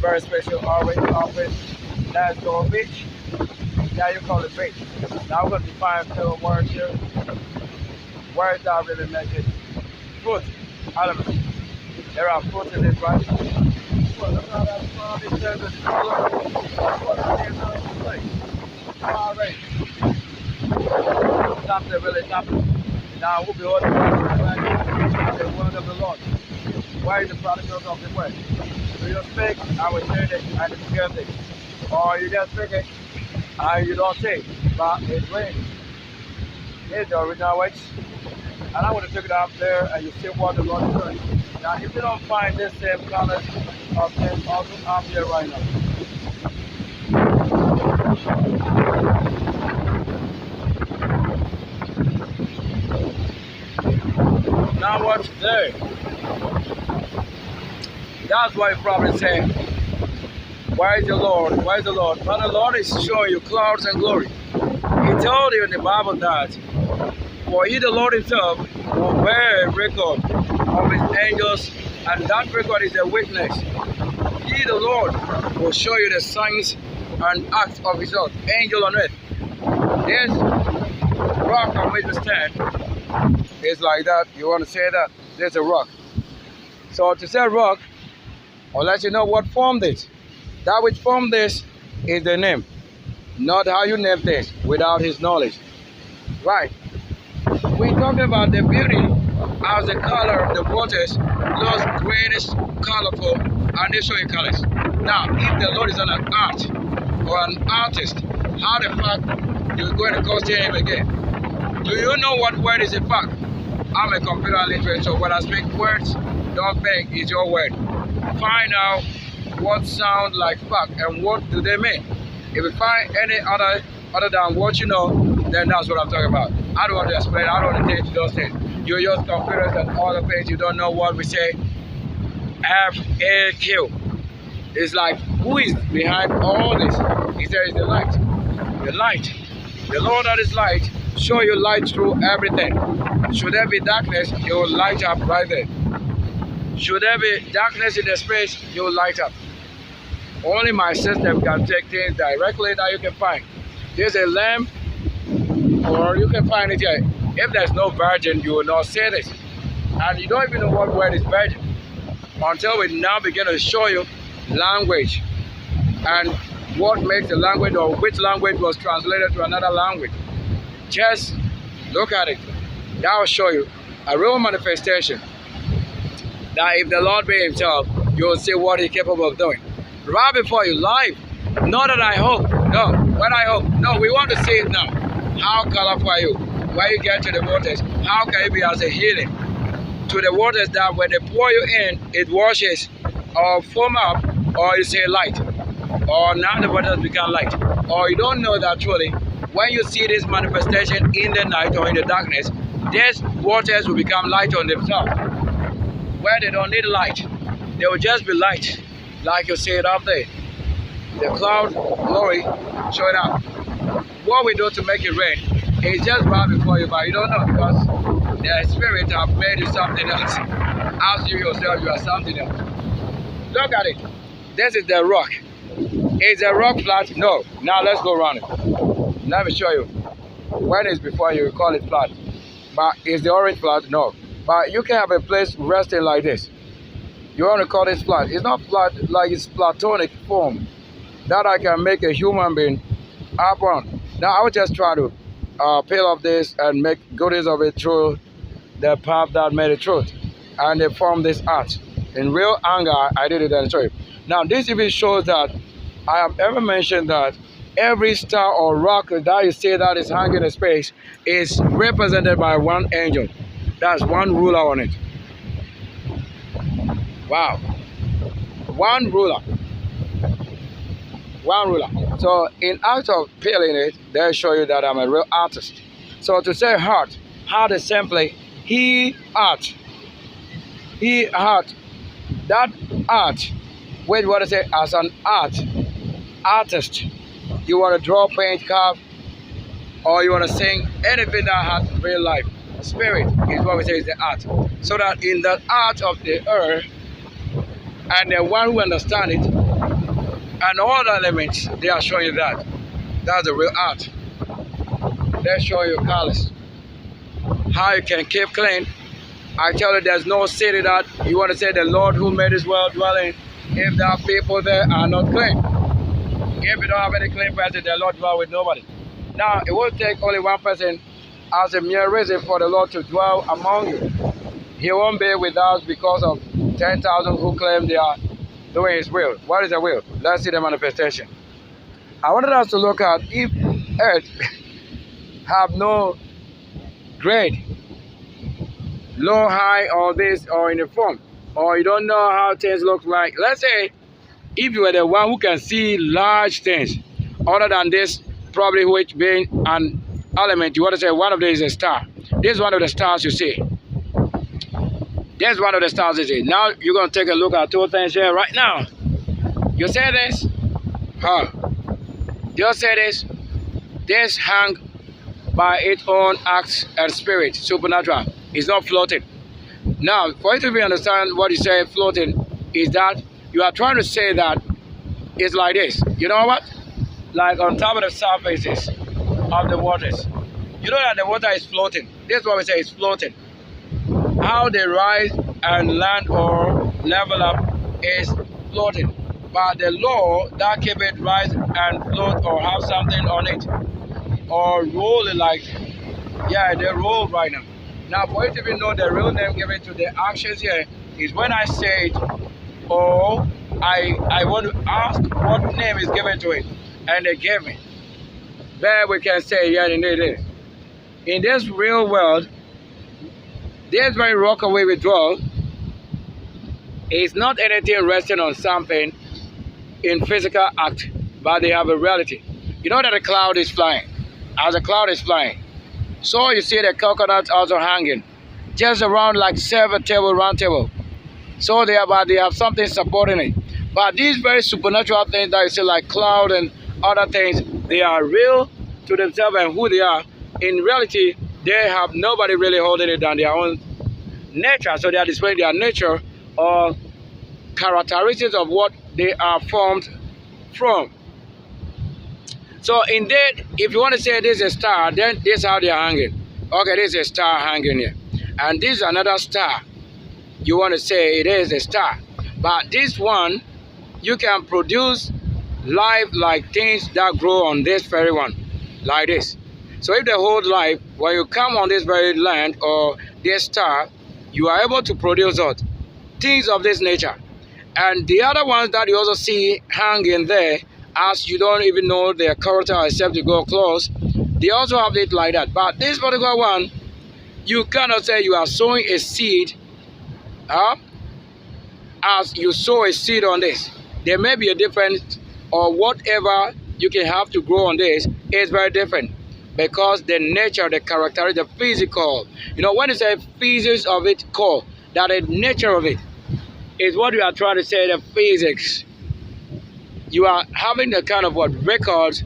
very special orange office. That's your beach. Now you call it beach. Now we're going to define two words here. Words that really make it fruit element. There are fruits in this, right? Well, look how that's from. It says it's color. Alright. Something really happened. Now we'll be holding the word of the Lord. Where is the prodigal of the word? Do you speak, I will say it, and it's guilty. Or you just speak it, and you don't say it, but it's written. Here's the original words. And I want to take it up there, and you see what the Lord is doing. Now, if you don't find this same color of them also up here right now. Now what's there? That's why you probably say, where is the Lord? Where is the Lord? But the Lord is showing you clouds and glory. He told you in the Bible that for he, the Lord himself, will bear a record of his angels, and that record is a witness. He, the Lord, will show you the signs and acts of his own angel on earth. This rock on which we stand is like that. You want to say that? There's a rock. So to say rock, I'll let you know what formed it. That which formed this is the name, not how you name things without his knowledge. Right. We're talking about the beauty as the color of the waters, those greenish, colorful, and they show you colors. Now, if the Lord is not an art or an artist, how the fuck you're going to question him again? Do you know what word is a fact? I'm a computer literate, so when I speak words, don't think it's your word. Find out what sound like fact and what do they mean. If you find any other than what you know, then that's what I'm talking about. I don't want to explain, I don't want to teach those things. You use computers and all the things, you don't know what we say. FAQ. It's like, who is behind all this? He says the light. The light. The Lord that is light, show you light through everything. Should there be darkness, He will light up right there. Should there be darkness in the space, He will light up. Only my system can take things directly that you can find. There's a lamp, or you can find it here. If there's no virgin, you will not say this. And you don't even know what word is virgin until we now begin to show you language and what makes the language or which language was translated to another language. Just look at it. That will show you a real manifestation that if the Lord be himself, you will see what he's capable of doing. Right before you live, not that I hope, no, when I hope, no, we want to see it now. How colorful are you? When you get to the waters, how can it be as a healing? To the waters that when they pour you in, it washes or foam up, or you say light, or now the waters become light. Or you don't know that truly, when you see this manifestation in the night or in the darkness, these waters will become light on themselves. Where they don't need light, they will just be light, like you see it up there. The cloud glory showing up. What we do to make it rain is just right before you, but you don't know because the spirit have made you something else. As you yourself, you are something else. Look at it. This is the rock. Is the rock flat? No. Now let's go around it. Let me show you. When it's before you call it flat. But is the orange flat? No. But you can have a place resting like this. You want to call this flat. It's not flat like it's platonic form that I can make a human being up on. Now I will just try to peel off this and make goodies of it through the path that made it truth. And they form this art. In real anger, I did it and show you. Now this even shows that I have ever mentioned that every star or rock that you see that is hanging in space is represented by one angel. That's one ruler on it. Wow. One ruler. One ruler. So in act of peeling it, they show you that I'm a real artist. So to say heart is simply he art. He art. That art, wait, what I say, as an artist, you want to draw, paint, carve, or you want to sing, anything that has real life. Spirit is what we say is the art. So that in the art of the earth, and the one who understands it, And all the elements, they are showing you that. That's the real art. They're showing you colors. How you can keep clean. I tell you, there's no city that you want to say the Lord who made this world dwelling if there are people there are not clean. If you don't have any clean person, the Lord dwell with nobody. Now, it will take only one person as a mere reason for the Lord to dwell among you. He won't be with us because of 10,000 who claim they are doing His will. What is the will? Let's see the manifestation. I wanted us to look at if earth have no grade, low, high, or this, or in the form, or you don't know how things look like. Let's say if you were the one who can see large things, other than this, probably which being an element, you want to say one of these is a star. This is one of the stars you see. There's one of the stars you see. Now you're going to take a look at two things here right now. You say this, you say this, this hang by its own acts and spirit, supernatural. It's not floating. Now, for you to really understand what you say floating is that you are trying to say that it's like this. You know what? Like on top of the surfaces of the waters. You know that the water is floating. This is what we say is floating. How they rise and land or level up is floating. But the law that keep it rise and float or have something on it or roll it like, yeah, they roll right now. Now, for you to even know the real name given to the actions here is when I say it, or I want to ask what name is given to it, and they gave me. There we can say, yeah, indeed it is. In this real world, this very rockaway withdrawal is not anything resting on something in physical act, but they have a reality. You know that a cloud is flying. As a cloud is flying, so you see the coconuts also hanging, just around like 7 table, round table. So they have something supporting it. But these very supernatural things that you see like cloud and other things, they are real to themselves and who they are. In reality, they have nobody really holding it than their own nature. So they are displaying their nature or characteristics of what they are formed from. So indeed, if you want to say this is a star, then this is how they are hanging. Okay, this is a star hanging here. And this is another star. You want to say it is a star. But this one, you can produce life like things that grow on this very one, like this. So if they hold life, when you come on this very land or this star, you are able to produce what? Things of this nature. And the other ones that you also see hanging there, as you don't even know their character except you go close, they also have it like that. But this particular one, you cannot say you are sowing a seed as you sow a seed on this. There may be a difference, or whatever you can have to grow on this is very different, because the nature, the character, the physical. You know, when you say physics of it, call that the nature of it is what you are trying to say, the physics. You are having the kind of what records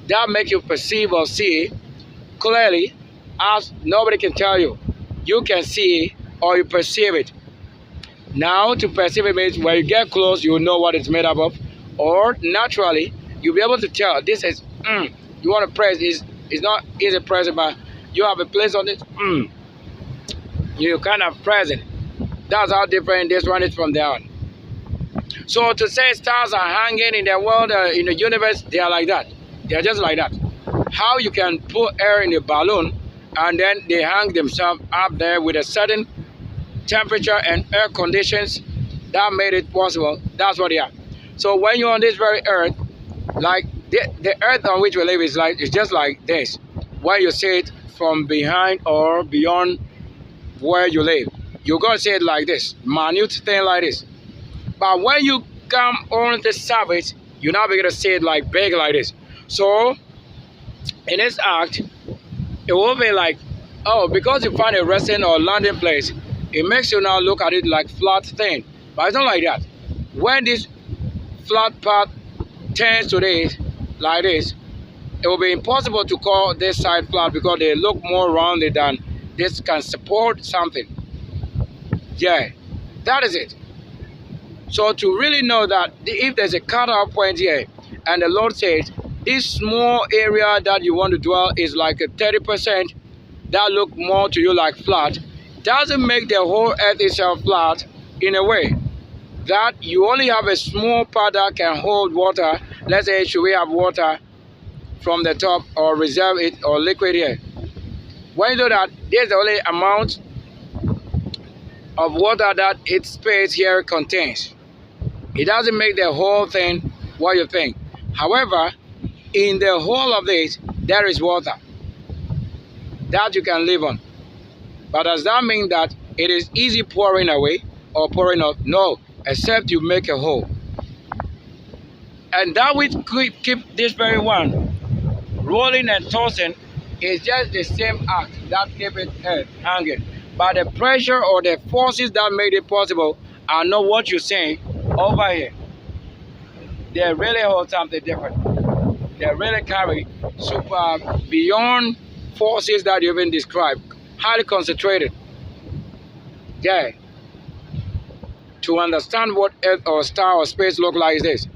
that make you perceive or see clearly as nobody can tell you. You can see or you perceive it. Now, to perceive it means when you get close, you know what it's made up of. Or naturally, you'll be able to tell this is, you want to press, it's not easy pressing, but you have a place on it, you kind of press it. That's how different this one is from that one. So to say stars are hanging in the world, in the universe, they are like that. They are just like that. How you can put air in a balloon and then they hang themselves up there with a certain temperature and air conditions that made it possible. That's what they are. So when you're on this very earth, like the earth on which we live is like, it's just like this. When you see it from behind or beyond where you live, you're going to see it like this, minute thing like this. But when you come on the surface, you're not going to see it like big like this. So in this act, it will be like, oh, because you find a resting or landing place, it makes you now look at it like flat thing. But it's not like that. When this flat part turns to this, like this, it will be impossible to call this side flat because they look more rounded than this can support something. Yeah, that is it. So to really know that if there's a cutoff point here, and the Lord says, this small area that you want to dwell is like a 30% that look more to you like flat, doesn't make the whole earth itself flat in a way that you only have a small part that can hold water. Let's say, should we have water from the top or reserve it or liquid here? When you know that there's the only amount of water that its space here contains, it doesn't make the whole thing what you think. However, in the whole of this, there is water that you can live on. But does that mean that it is easy pouring away or pouring off? No, except you make a hole. And that which keep this very one rolling and tossing is just the same act that keep it hanging. But the pressure or the forces that made it possible are not what you're saying over here. They really hold something different. They really carry super beyond forces that you even described. Highly concentrated. Yeah. To understand what earth or star or space look like is this.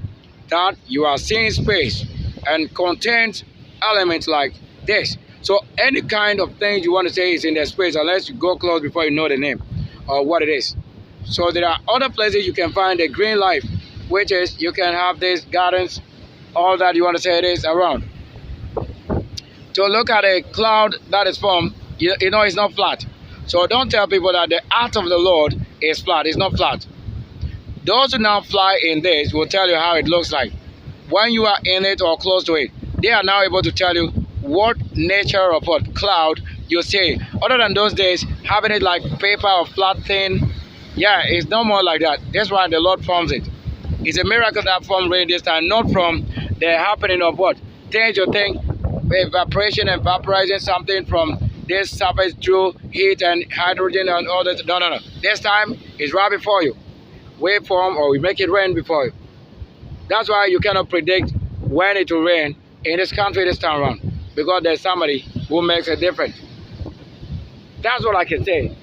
That you are seeing space and contains elements like this. So any kind of thing you want to say is in the space unless you go close before you know the name or what it is. So there are other places you can find the green life, which is you can have these gardens, all that you want to say it is around. To look at a cloud that is formed, you know it's not flat. So don't tell people that the art of the Lord is flat. It's not flat. Those who now fly in this will tell you how it looks like. When you are in it or close to it, they are now able to tell you what nature of what cloud you see. Other than those days, having it like paper or flat thing, yeah, it's no more like that. That's why the Lord forms it. It's a miracle that formed rain this time, not from the happening of what? Things you think, evaporation and vaporizing something from this surface through heat and hydrogen and all that. No, no, no. This time it's right before you. Waveform, or we make it rain before you. That's why you cannot predict when it will rain in this country this time around, because there's somebody who makes a difference. That's what I can say.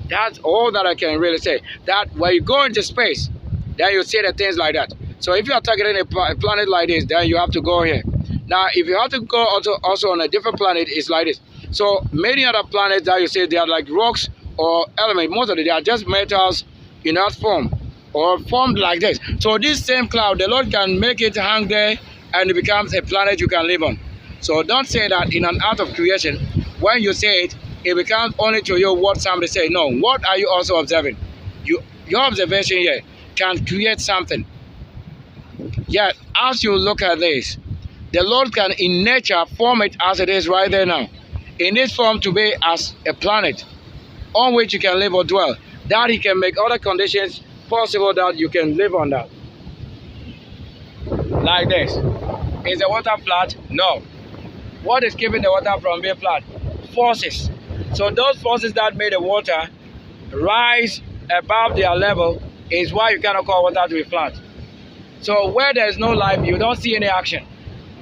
That's all that I can really say. That when you go into space, then you see the things like that. So if you are targeting a planet like this, then you have to go here. Now, if you have to go also on a different planet, it's like this. So many other planets that you see, they are like rocks or elements. Most of them, they are just metals in earth form or formed like this. So this same cloud, the Lord can make it hang there and it becomes a planet you can live on. So don't say that in an art of creation, when you say it, it becomes only to you what somebody say. No, what are you also observing? Your observation here can create something. Yet, as you look at this, the Lord can in nature form it as it is right there now. In this form to be as a planet on which you can live or dwell. That He can make other conditions possible that you can live on that. Like this. Is the water flat? No. What is keeping the water from being flat? Forces. So those forces that made the water rise above their level is why you cannot call water to be flat. So where there is no life, you don't see any action.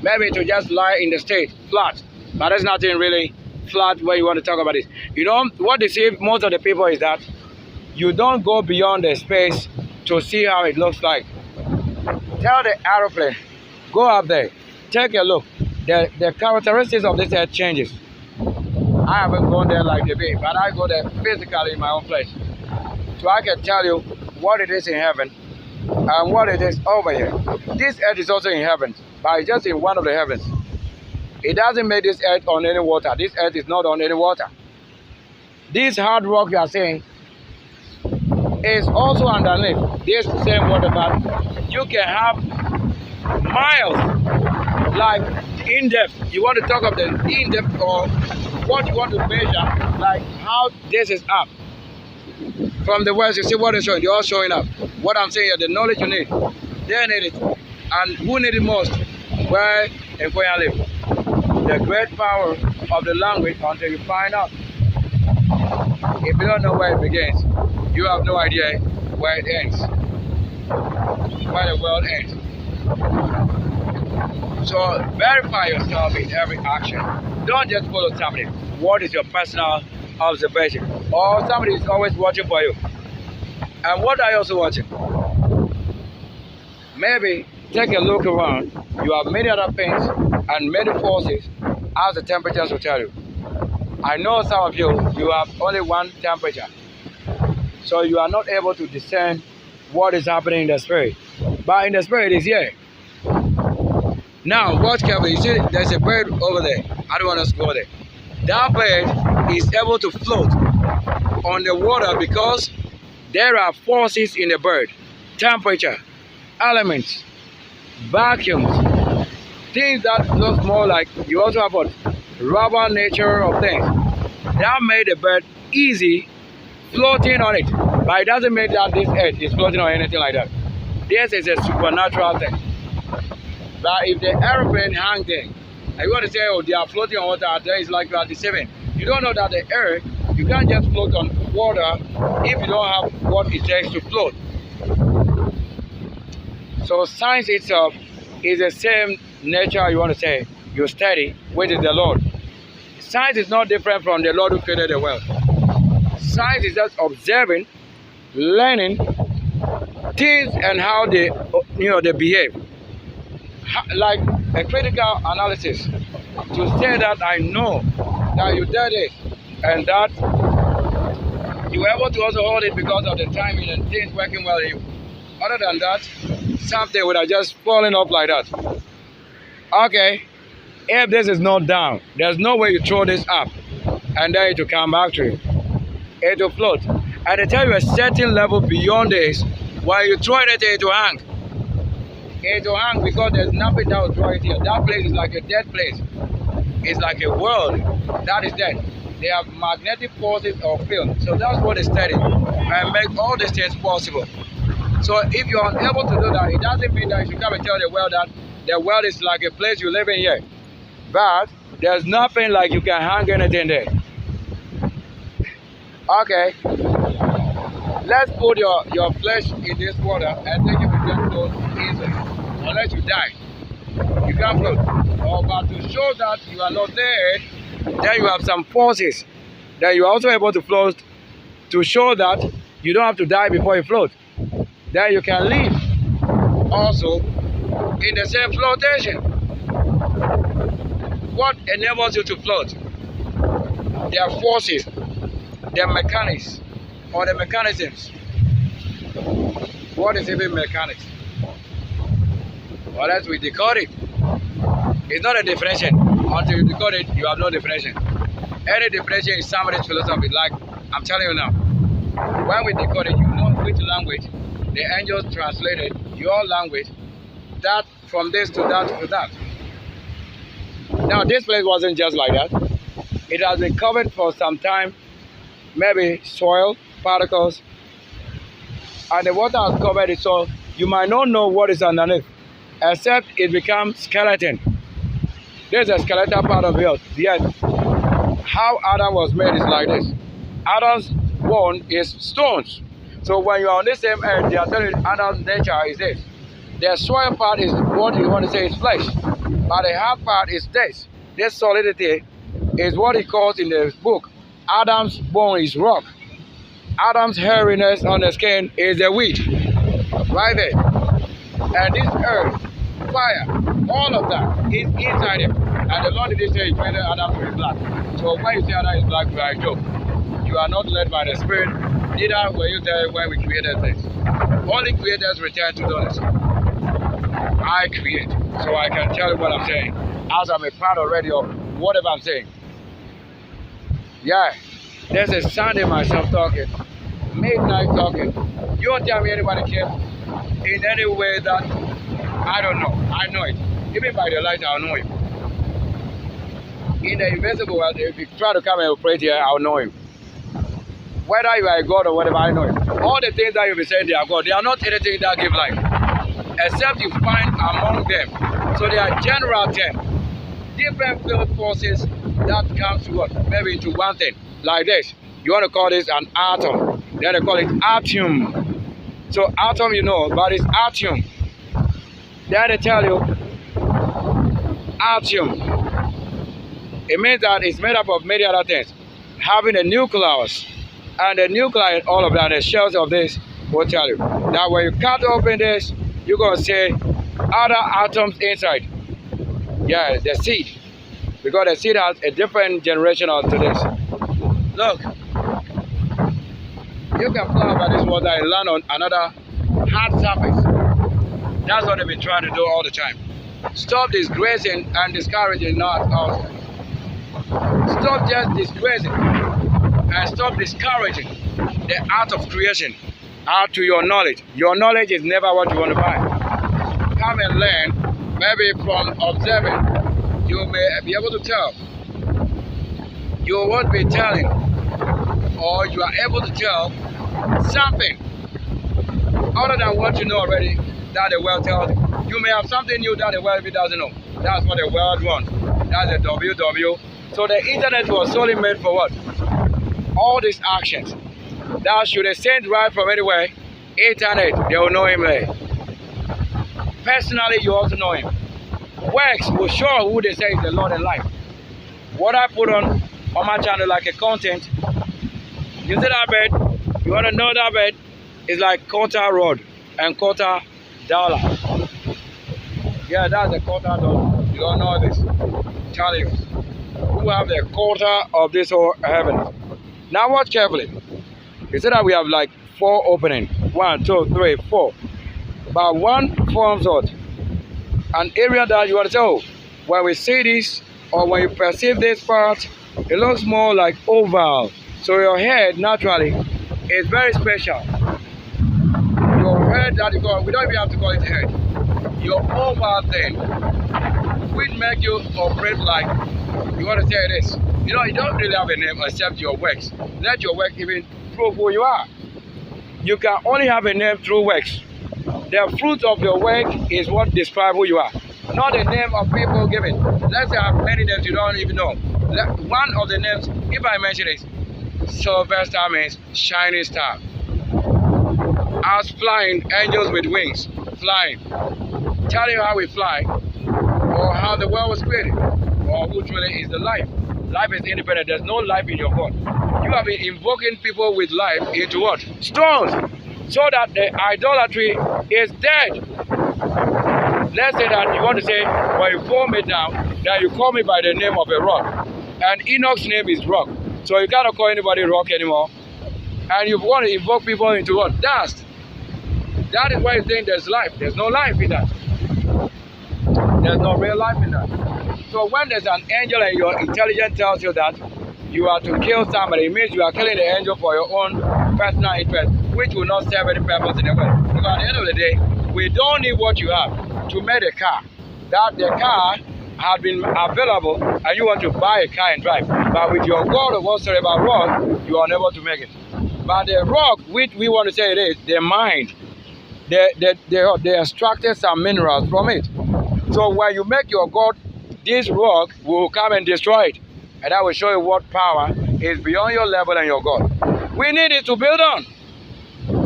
Maybe it will just lie in the state, flat. But there's nothing really flat where you want to talk about it. You know, what deceives most of the people is that you don't go beyond the space to see how it looks like. Tell the aeroplane, go up there, take a look. The characteristics of this earth changes. I haven't gone there like the bee, but I go there physically in my own place. So I can tell you what it is in heaven and what it is over here. This earth is also in heaven, but it's just in one of the heavens. It doesn't make this earth on any water. This earth is not on any water. This hard rock you are seeing is also underneath this same water, but you can have miles, like in-depth. You want to talk of the in-depth or what you want to measure, like how this is up. From the west, you see what is showing, you're all showing up. What I'm saying is the knowledge you need, they need it. And who need it most? Where and where I live. The great power of the language until you find out. If you don't know where it begins, you have no idea where it ends, where the world ends. So verify yourself in every action. Don't just follow somebody. What is your personal observation? Or somebody is always watching for you. And what are you also watching? Maybe take a look around. You have many other things and many forces as the temperatures will tell you. I know some of you have only one temperature. So you are not able to discern what is happening in the spirit. But in the spirit is here. Now watch carefully. You see there's a bird over there. I don't want us to go there. That bird is able to float on the water because there are forces in the bird. Temperature, elements, vacuums, things that look more like, you also have a rubber nature of things. That made the bird easy floating on it. But it doesn't mean that this earth is floating on anything like that. This is a supernatural thing. But if the airplane hang there, and you want to say, oh, they are floating on water, there is like you are deceiving. You don't know that the earth, you can't just float on water if you don't have what it takes to float. So science itself is the same nature, you want to say, you study, which is the Lord. Science is not different from the Lord who created the world. Science is just observing, learning things and how they, they behave. Like a critical analysis to say that I know that you did it and that you were able to also hold it because of the timing and things working well in you. Other than that, something would have just fallen up like that. Okay, if this is not down, there's no way you throw this up and then it will come back to you. It will float. And they tell you a certain level beyond this, while you throw it will hang. It will hang because there's nothing that will draw it here. That place is like a dead place. It's like a world that is dead. They have magnetic forces or field. So that's what they study and make all these things possible. So if you're unable to do that, it doesn't mean that you should come and tell the world that the world is like a place you live in here. But there's nothing like you can hang anything there. Okay. Let's put your flesh in this water and think you can just float easily. Unless you die. You can't float. But to show that you are not dead, then you have some forces that you are also able to float to show that you don't have to die before you float. Then you can live also in the same flotation. What enables you to float? There are forces, there are mechanics, or the mechanisms. What is even mechanics? Unless we decode it. It's not a definition. Until you decode it, you have no definition. Any definition is somebody's philosophy. Like I'm telling you now, when we decode it, you know which language the angels translated your language, that from this to that to that. Now this place wasn't just like that. It has been covered for some time, maybe soil, particles, and the water has covered it, so you might not know what is underneath, except it becomes skeleton. There's a skeletal part of the earth. How Adam was made is like this. Adam's bone is stones. So when you are on this same earth, they are telling you Adam's nature is this. The soil part is what you want to say is flesh. But the hard part is this. This solidity is what he calls in the book, Adam's bone is rock. Adam's hairiness on the skin is the wheat. Right there. And this earth, fire, all of that is inside him. And the Lord did say he created Adam to be black. So when you say Adam is black, you are a joke. You are not led by the Spirit. Neither were you there when we created this. Only creators return to do this. I create, so I can tell you what I'm saying, as I'm a part already of whatever I'm saying. Yeah, there's a Sunday myself talking, midnight talking. You don't tell me anybody came in any way that I don't know. I know it. Even by the light, I'll know you. In the invisible world, if you try to come and operate here, I'll know you. Whether you are a God or whatever, I know it. All the things that you'll be saying they are God, they are not anything that give life, except you find among them. So they are general terms. Different field forces that comes to what? Maybe into one thing. Like this. You want to call this an atom. Then they call it atom. So atom you know, but it's atom. Then they tell you atom. It means that it's made up of many other things. Having a nucleus. And the nuclei, all of that, the shells of this, will tell you. Now when you cut open this, you're going to see other atoms inside. Yeah, the seed. Because the seed has a different generation onto this. Look. You can fly over this water and land on another hard surface. That's what they've been trying to do all the time. Stop disgracing and discouraging not out. Stop just disgracing and stop discouraging the art of creation. Add to your knowledge. Your knowledge is never what you want to buy. Come and learn. Maybe from observing, you may be able to tell. You won't be telling, or you are able to tell something other than what you know already that the world tells you. You may have something new that the world doesn't know. That's what the world wants. That's a WW. So the internet was solely made for what? All these actions. That should a saint write from anywhere, internet, they will know him there. Personally, you also know him. Works will show who they say is the Lord in life. What I put on my channel like a content, you see that bed? You want to know that bed? It's like quarter rod and quarter dollar. Yeah, that's a quarter dollar. You don't know this. Tell you. Who have the quarter of this whole heaven. Now watch carefully. You see that we have like 4 openings. 1, 2, 3, 4. But one forms what? An area that you want to say, oh, when we see this or when you perceive this part, it looks more like oval. So your head naturally is very special. Your head that you call, we don't even have to call it head. Your oval thing will make you operate like you want to say this. You know, you don't really have a name except your works. Let your work even prove who you are. You can only have a name through works. The fruit of your work is what describes who you are, not the name of people given. Let's say I have many names you don't even know. One of the names, if I mention it, Sylvester means shining star. Us flying, angels with wings, flying. Tell you how we fly, or how the world was created, or who truly is the life. Life is independent. There's no life in your God. You have been invoking people with life into what? Stones. So that the idolatry is dead. Let's say that you want to say, when you pull me down, that you call me by the name of a rock. And Enoch's name is rock. So you cannot call anybody rock anymore. And you want to invoke people into what? Dust. That is why you think there's life. There's no life in that. There's no real life in that. So when there's an angel and your intelligence tells you that you are to kill somebody, it means you are killing the angel for your own personal interest, which will not serve any purpose in the world. Because at the end of the day, we don't need what you have to make a car. That the car has been available and you want to buy a car and drive. But with your God or whatsoever rock, you are unable to make it. But the rock, which we want to say it is, the mind, they extracted some minerals from it. So when you make your God, this rock will come and destroy it. And I will show you what power is beyond your level and your God. We need it to build on.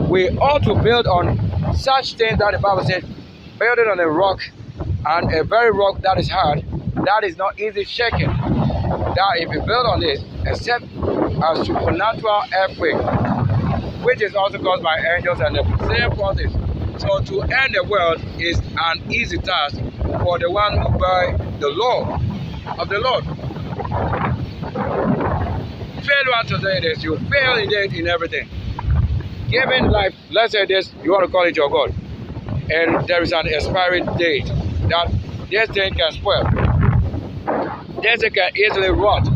We ought to build on such things that the Bible said, build it on a rock, and a very rock that is hard, that is not easy shaken. That if you build on this, except a supernatural earthquake, which is also caused by angels and the same forces. So to end the world is an easy task for the one who bear the law of the Lord. Failure today is you fail indeed in everything. Given life, let's say this, you want to call it your God, and there is an expiry date that this thing can spoil. This thing can easily rot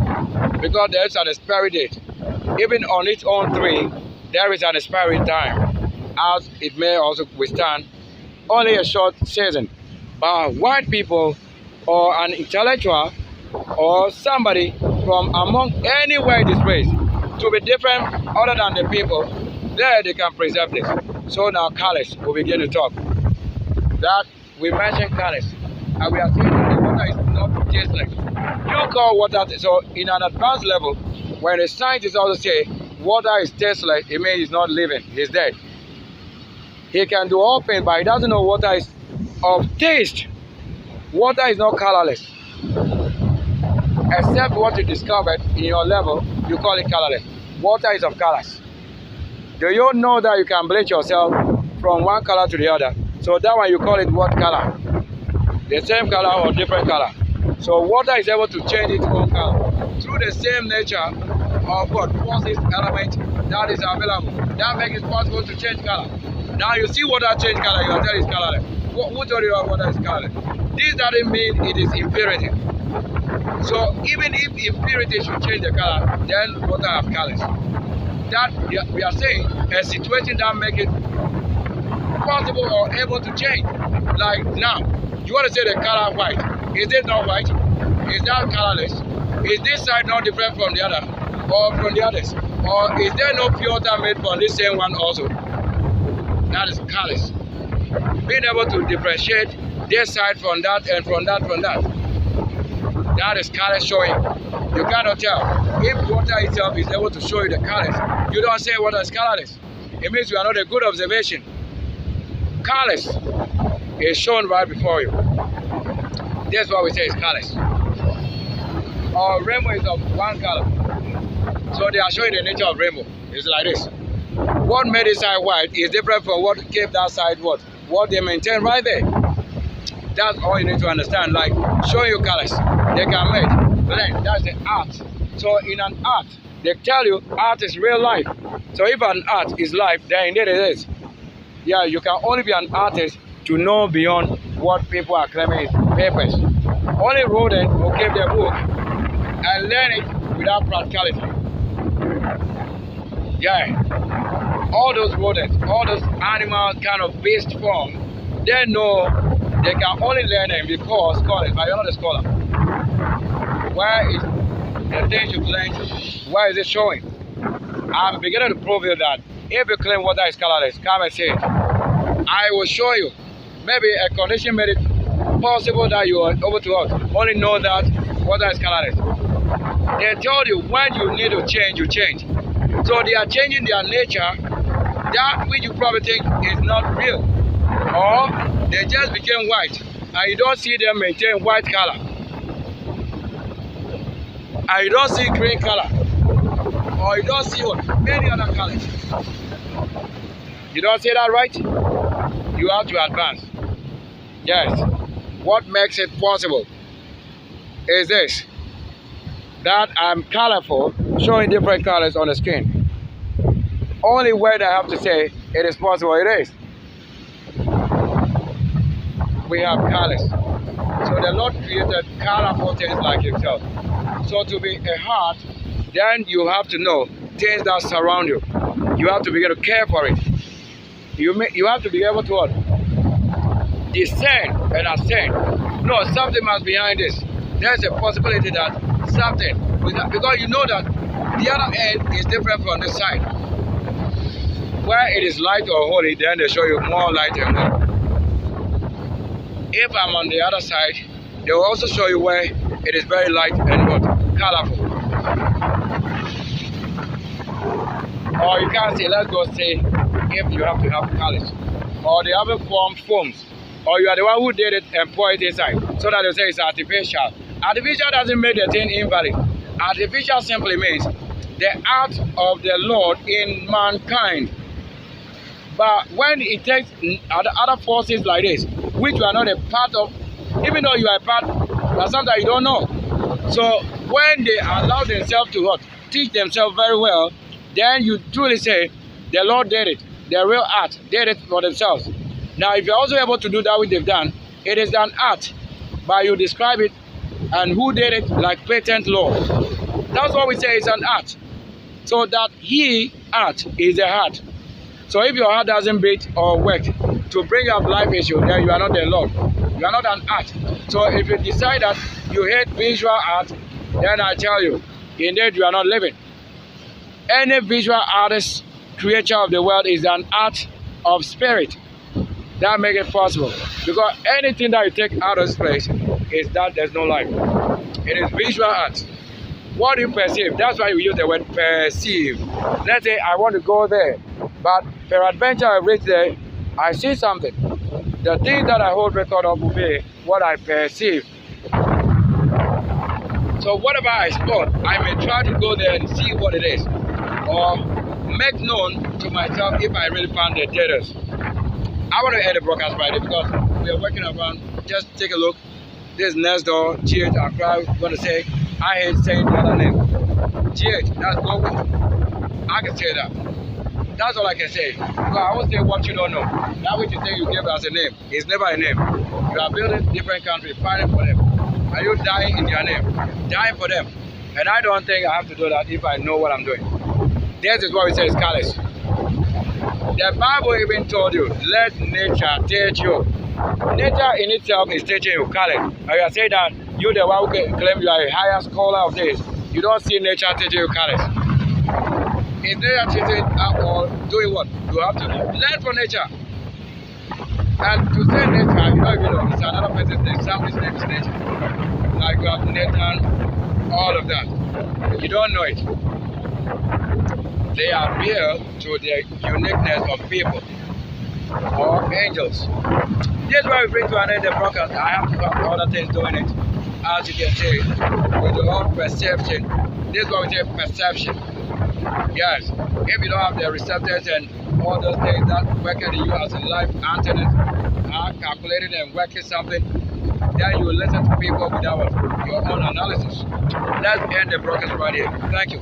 because there is an expiry date. Even on its own tree, there is an expiry time, as it may also withstand only a short season. But white people or an intellectual or somebody from among anywhere in this race to be different other than the people, there they can preserve this. So now colors will begin to talk. That we mentioned colors, and we are saying that the water is not tasteless. You call water, so in an advanced level, when the scientists also say water is tasteless, it means it's not living, it's dead. He can do all things, but he doesn't know water is of taste. Water is not colorless. Except what you discovered in your level, you call it colorless. Water is of colors. Do you know that you can bleach yourself from one color to the other? So that one you call it what color? The same color or different color. So water is able to change its own color through the same nature of what forces element that is available. That makes it possible to change color. Now you see water change color, you are telling it's colorless. Who told you that water is colorless? This doesn't mean it is impurity. So even if impurity should change the color, then water have colors. That we are saying a situation that makes it possible or able to change. Like now, you want to say the color white. Is it not white? Is that colorless? Is this side not different from the other or from the others? Or is there no filter made from this same one also? That is colors. Being able to differentiate this side from that and from that from that. That is color showing. You cannot tell. If water itself is able to show you the colors, you don't say water is colorless. It means you are not a good observation. Colors is shown right before you. That's what we say is colors. Or rainbow is of one color. So they are showing the nature of rainbow. It's like this. What made this side white is different from what gave that side what? What they maintain right there. That's all you need to understand. Like showing you colors. They can make. Blend. That's the art. So in an art, they tell you art is real life. So if an art is life, then indeed it is. Yeah, you can only be an artist to know beyond what people are claiming is papers. Only rodents will keep their book and learn it without practicality. Yeah. All those rodents, all those animal kind of based form, they know they can only learn them because scholars, but you're not a scholar. Where is the things you've learned? Where is it showing? I'm beginning to prove you that if you claim water is colorless, come and say it. I will show you. Maybe a condition made it possible that you are able to only know that water is colorless. They told you when you need to change, you change. So they are changing their nature, that which you probably think is not real. Or they just became white and you don't see them maintain white color. And you don't see green color. Or you don't see what? Many other colors. You don't see that, right? You have to advance. Yes. What makes it possible is this. That I'm colorful, showing different colors on the screen. Only word I have to say it is possible, it is. We have colors. So the Lord created colorful things like himself. So to be a heart, then you have to know things that surround you. You have to be able to care for it. You have to be able to what? Discern and ascend. No, something must be behind this. There's a possibility that something, because you know that the other end is different from this side. Where it is light or holy, then they show you more light and more. If I'm on the other side, they will also show you where it is very light and what? Colorful. Or you can say, let's go say, if you have to have colors. Or they haven't formed foams. Or you are the one who did it and pour it inside. So that they say it's artificial. Artificial doesn't make the thing invalid. Artificial simply means the art of the Lord in mankind. But when it takes other forces like this, which you are not a part of, even though you are a part, but sometimes you don't know. So when they allow themselves to what? Teach themselves very well, then you truly say, the Lord did it. The real art did it for themselves. Now, if you're also able to do that which they've done, it is an art, but you describe it and who did it like patent law. That's what we say is an art. So that art is a heart. So if your heart doesn't beat or work to bring up life issue, then you are not the Lord. You are not an art. So if you decide that you hate visual art, then I tell you, indeed you are not living. Any visual artist, creature of the world is an art of spirit. That makes it possible. Because anything that you take out of this place is that there's no life. It is visual art. What do you perceive? That's why we use the word perceive. Let's say I want to go there, but peradventure I reach there, I see something. The thing that I hold record of will be what I perceive. So whatever I spot, I may try to go there and see what it is. Or make known to myself if I really found the debtors. I want to end the broadcast Friday because we are working around. Just take a look. This next door, GH Accra, going to say, I hate saying the other name. GH, that's global. I can say that. That's all I can say. Because I won't say what you don't know. That which you think you give as a name is never a name. You are building different countries, fighting for them. Are you dying in their name? Dying for them. And I don't think I have to do that if I know what I'm doing. This is what we say is callous. The Bible even told you, let nature teach you. Nature in itself is teaching you, callous. And you are saying that you the one who claim you are a higher scholar of this. You don't see nature teaching you callous. Is nature teaching or doing what? You have to learn from nature. And to say nature, you don't even know. It's another person's name. Somebody's name is nature. Like you have Nathan, all of that. You don't know it. They are real to the uniqueness of people or angels. This is why we bring to an end the broadcast. I have to have other things doing it. As you can see, with the whole perception. This is what we say perception. Yes, if you don't have the receptors and all those things that work in you as a life antenna, calculating and working something, then you will listen to people without your own analysis. Let's end the broadcast right here. Thank you.